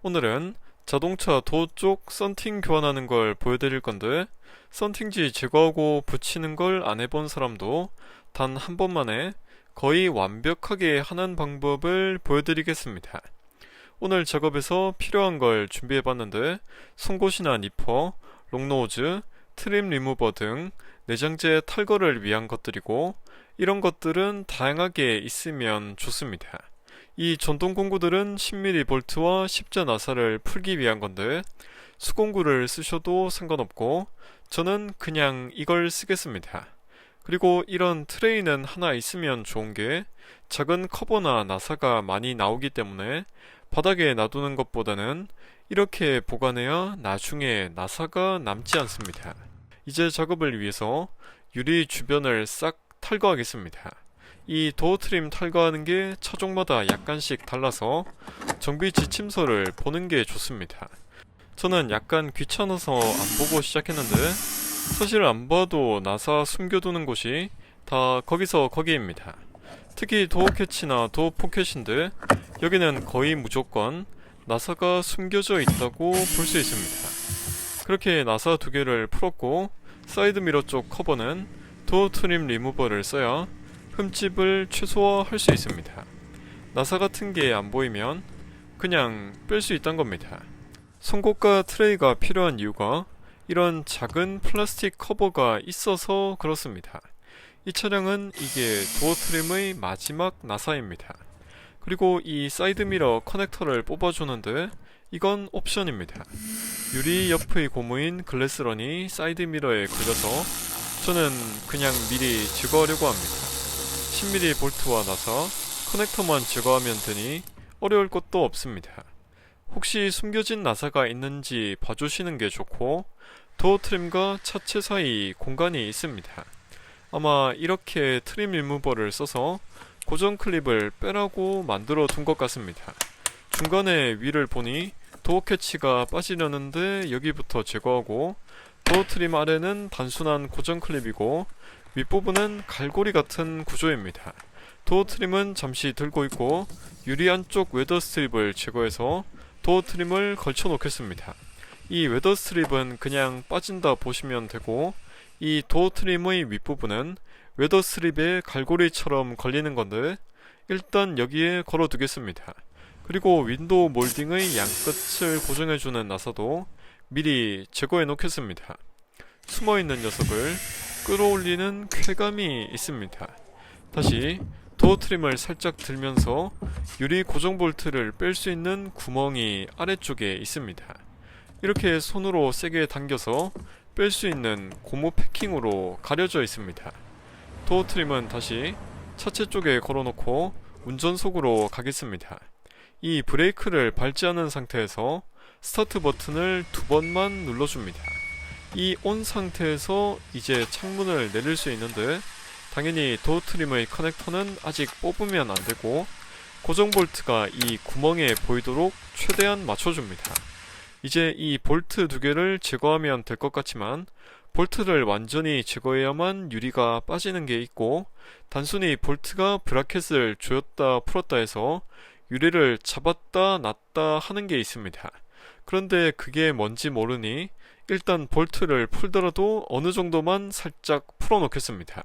오늘은 자동차 도어 쪽 썬팅 교환하는 걸 보여드릴 건데, 썬팅지 제거하고 붙이는 걸 안 해본 사람도 단 한 번만에 거의 완벽하게 하는 방법을 보여드리겠습니다. 오늘 작업에서 필요한 걸 준비해봤는데, 송곳이나 니퍼, 롱노즈, 트림 리무버 등 내장재 탈거를 위한 것들이고, 이런 것들은 다양하게 있으면 좋습니다. 이 전동 공구들은 10mm 볼트와 십자 나사를 풀기 위한 건데, 수공구를 쓰셔도 상관없고 저는 그냥 이걸 쓰겠습니다. 그리고 이런 트레이는 하나 있으면 좋은 게 작은 커버나 나사가 많이 나오기 때문에 바닥에 놔두는 것보다는 이렇게 보관해야 나중에 나사가 남지 않습니다. 이제 작업을 위해서 유리 주변을 싹 탈거하겠습니다. 이 도어 트림 탈거하는 게 차종마다 약간씩 달라서 정비 지침서를 보는 게 좋습니다. 저는 약간 귀찮아서 안 보고 시작했는데, 사실 안 봐도 나사 숨겨두는 곳이 다 거기서 거기입니다. 특히 도어 캐치나 도어 포켓인데, 여기는 거의 무조건 나사가 숨겨져 있다고 볼 수 있습니다. 그렇게 나사 두 개를 풀었고, 사이드 미러 쪽 커버는 도어 트림 리무버를 써야 흠집을 최소화할 수 있습니다. 나사 같은 게 안 보이면 그냥 뺄 수 있단 겁니다. 송곳과 트레이가 필요한 이유가 이런 작은 플라스틱 커버가 있어서 그렇습니다. 이 차량은 이게 도어 트림의 마지막 나사입니다. 그리고 이 사이드 미러 커넥터를 뽑아주는데, 이건 옵션입니다. 유리 옆의 고무인 글래스런이 사이드 미러에 걸려서 저는 그냥 미리 제거하려고 합니다. 10mm 볼트와 나사, 커넥터만 제거하면 되니 어려울 것도 없습니다. 혹시 숨겨진 나사가 있는지 봐주시는 게 좋고, 도어 트림과 차체 사이 공간이 있습니다. 아마 이렇게 트림 리무버를 써서 고정 클립을 빼라고 만들어 둔 것 같습니다. 중간에 위를 보니 도어 캐치가 빠지려는데 여기부터 제거하고, 도어 트림 아래는 단순한 고정 클립이고 윗부분은 갈고리 같은 구조입니다. 도어 트림은 잠시 들고 있고, 유리 안쪽 웨더 스트립을 제거해서 도어 트림을 걸쳐 놓겠습니다. 이 웨더 스트립은 그냥 빠진다 보시면 되고, 이 도어 트림의 윗부분은 웨더 스트립에 갈고리처럼 걸리는 건데, 일단 여기에 걸어 두겠습니다. 그리고 윈도우 몰딩의 양끝을 고정해주는 나사도 미리 제거해 놓겠습니다. 숨어있는 녀석을 끌어올리는 쾌감이 있습니다. 다시 도어 트림을 살짝 들면서 유리 고정 볼트를 뺄 수 있는 구멍이 아래쪽에 있습니다. 이렇게 손으로 세게 당겨서 뺄 수 있는 고무 패킹으로 가려져 있습니다. 도어 트림은 다시 차체 쪽에 걸어놓고 운전석으로 가겠습니다. 이 브레이크를 밟지 않은 상태에서 스타트 버튼을 두 번만 눌러줍니다. 이 온 상태에서 이제 창문을 내릴 수 있는데, 당연히 도어 트림의 커넥터는 아직 뽑으면 안되고 고정 볼트가 이 구멍에 보이도록 최대한 맞춰줍니다. 이제 이 볼트 두 개를 제거하면 될 것 같지만, 볼트를 완전히 제거해야만 유리가 빠지는 게 있고, 단순히 볼트가 브라켓을 조였다 풀었다 해서 유리를 잡았다 놨다 하는 게 있습니다. 그런데 그게 뭔지 모르니 일단 볼트를 풀더라도 어느 정도만 살짝 풀어 놓겠습니다.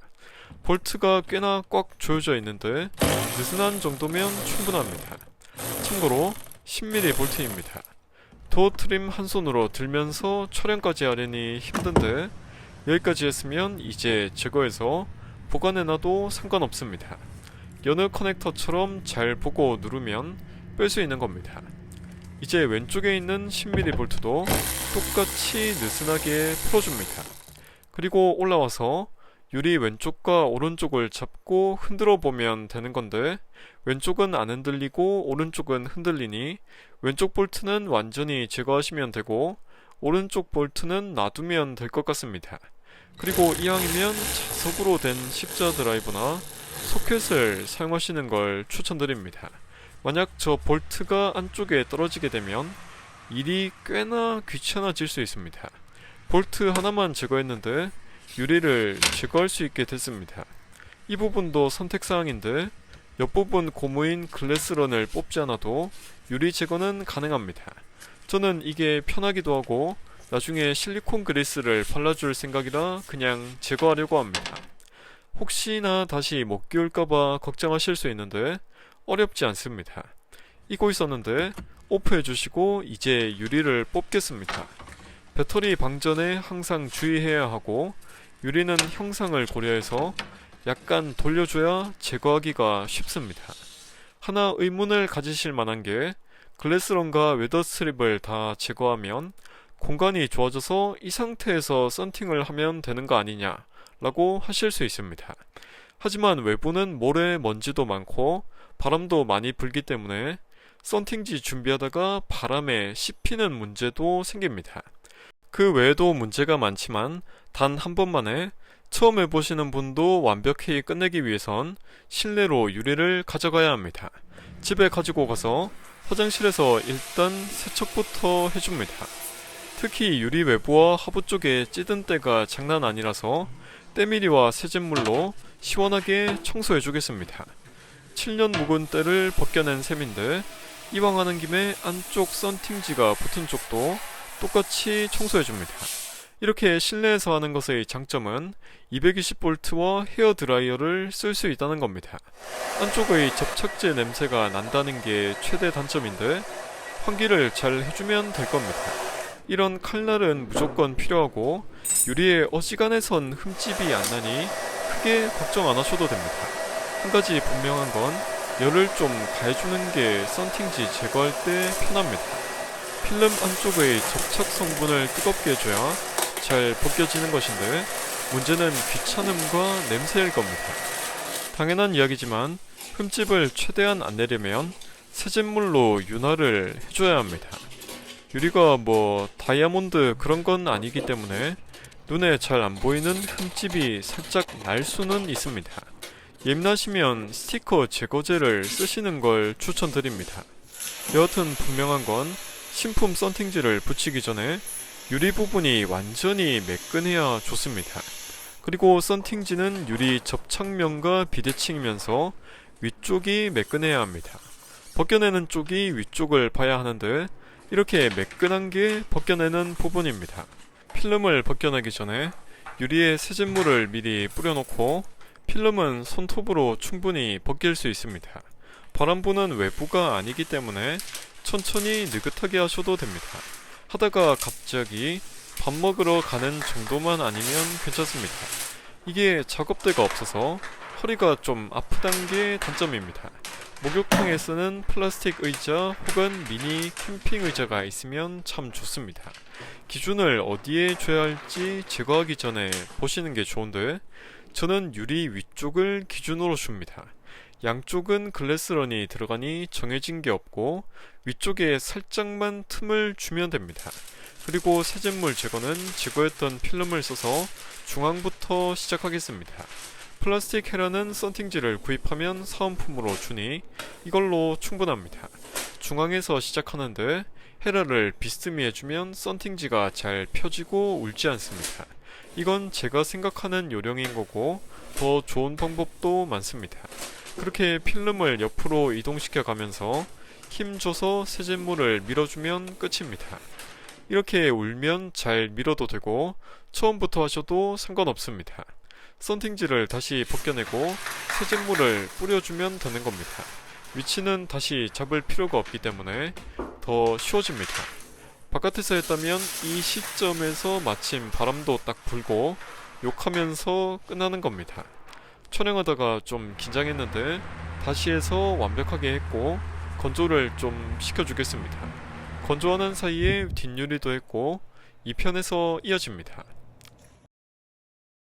볼트가 꽤나 꽉 조여져 있는데 느슨한 정도면 충분합니다. 참고로 10mm 볼트입니다. 도어 트림 한 손으로 들면서 촬영까지 하려니 힘든데, 여기까지 했으면 이제 제거해서 보관해놔도 상관없습니다. 여느 커넥터처럼 잘 보고 누르면 뺄 수 있는 겁니다. 이제 왼쪽에 있는 10mm 볼트도 똑같이 느슨하게 풀어줍니다. 그리고 올라와서 유리 왼쪽과 오른쪽을 잡고 흔들어 보면 되는 건데, 왼쪽은 안 흔들리고 오른쪽은 흔들리니 왼쪽 볼트는 완전히 제거하시면 되고 오른쪽 볼트는 놔두면 될 것 같습니다. 그리고 이왕이면 자석으로 된 십자 드라이브나 소켓을 사용하시는 걸 추천드립니다. 만약 저 볼트가 안쪽에 떨어지게 되면 일이 꽤나 귀찮아질 수 있습니다. 볼트 하나만 제거했는데 유리를 제거할 수 있게 됐습니다. 이 부분도 선택사항인데, 옆부분 고무인 글래스런을 뽑지 않아도 유리 제거는 가능합니다. 저는 이게 편하기도 하고 나중에 실리콘 그리스를 발라줄 생각이라 그냥 제거하려고 합니다. 혹시나 다시 못 끼울까봐 걱정하실 수 있는데 어렵지 않습니다. 이고 있었는데 오프해주시고 이제 유리를 뽑겠습니다. 배터리 방전에 항상 주의해야 하고 유리는 형상을 고려해서 약간 돌려줘야 제거하기가 쉽습니다. 하나 의문을 가지실 만한 게 글래스런과 웨더 스트립을 다 제거하면 공간이 좋아져서 이 상태에서 썬팅을 하면 되는 거 아니냐 라고 하실 수 있습니다. 하지만 외부는 모래 먼지도 많고 바람도 많이 불기 때문에 썬팅지 준비하다가 바람에 씹히는 문제도 생깁니다. 그 외에도 문제가 많지만 단 한 번만에 처음 해보시는 분도 완벽히 끝내기 위해선 실내로 유리를 가져가야 합니다. 집에 가지고 가서 화장실에서 일단 세척부터 해줍니다. 특히 유리 외부와 하부 쪽에 찌든 때가 장난 아니라서 때밀이와 세jet물로 시원하게 청소해주겠습니다. 7년 묵은 때를 벗겨낸 셈인데 이왕 하는 김에 안쪽 썬팅지가 붙은 쪽도 똑같이 청소해줍니다. 이렇게 실내에서 하는 것의 장점은 220V와 헤어드라이어를 쓸 수 있다는 겁니다. 안쪽의 접착제 냄새가 난다는 게 최대 단점인데 환기를 잘 해주면 될 겁니다. 이런 칼날은 무조건 필요하고 유리에 어지간해선 흠집이 안 나니 크게 걱정 안 하셔도 됩니다. 한 가지 분명한 건 열을 좀 가해주는 게 썬팅지 제거할 때 편합니다. 필름 안쪽의 접착 성분을 뜨겁게 해줘야 잘 벗겨지는 것인데 문제는 귀찮음과 냄새일 겁니다. 당연한 이야기지만 흠집을 최대한 안 내려면 세jet물로 윤활을 해줘야 합니다. 유리가 뭐 다이아몬드 그런 건 아니기 때문에 눈에 잘 안 보이는 흠집이 살짝 날 수는 있습니다. 예민하시면 스티커 제거제를 쓰시는 걸 추천드립니다. 여하튼 분명한 건 신품 썬팅지를 붙이기 전에 유리 부분이 완전히 매끈해야 좋습니다. 그리고 썬팅지는 유리 접착면과 비대칭이면서 위쪽이 매끈해야 합니다. 벗겨내는 쪽이 위쪽을 봐야 하는데 이렇게 매끈한 게 벗겨내는 부분입니다. 필름을 벗겨내기 전에 유리에 세jet물을 미리 뿌려놓고 필름은 손톱으로 충분히 벗길 수 있습니다. 바람 부는 외부가 아니기 때문에 천천히 느긋하게 하셔도 됩니다. 하다가 갑자기 밥 먹으러 가는 정도만 아니면 괜찮습니다. 이게 작업대가 없어서 허리가 좀 아프단 게 단점입니다. 목욕탕에 쓰는 플라스틱 의자 혹은 미니 캠핑 의자가 있으면 참 좋습니다. 기준을 어디에 줘야 할지 제거하기 전에 보시는 게 좋은데 저는 유리 위쪽을 기준으로 줍니다. 양쪽은 글래스런이 들어가니 정해진 게 없고 위쪽에 살짝만 틈을 주면 됩니다. 그리고 세jet물 제거는 제거했던 필름을 써서 중앙부터 시작하겠습니다. 플라스틱 헤라는 썬팅지를 구입하면 사은품으로 주니 이걸로 충분합니다. 중앙에서 시작하는데 헤라를 비스듬히 해주면 썬팅지가 잘 펴지고 울지 않습니다. 이건 제가 생각하는 요령인 거고 더 좋은 방법도 많습니다. 그렇게 필름을 옆으로 이동시켜 가면서 힘줘서 세jet물을 밀어주면 끝입니다. 이렇게 울면 잘 밀어도 되고 처음부터 하셔도 상관없습니다. 썬팅지를 다시 벗겨내고 세jet물을 뿌려주면 되는 겁니다. 위치는 다시 잡을 필요가 없기 때문에 더 쉬워집니다. 바깥에서 했다면 이 시점에서 마침 바람도 딱 불고 욕하면서 끝나는 겁니다. 촬영하다가 좀 긴장했는데 다시 해서 완벽하게 했고 건조를 좀 시켜주겠습니다. 건조하는 사이에 뒷유리도 했고 2편에서 이어집니다.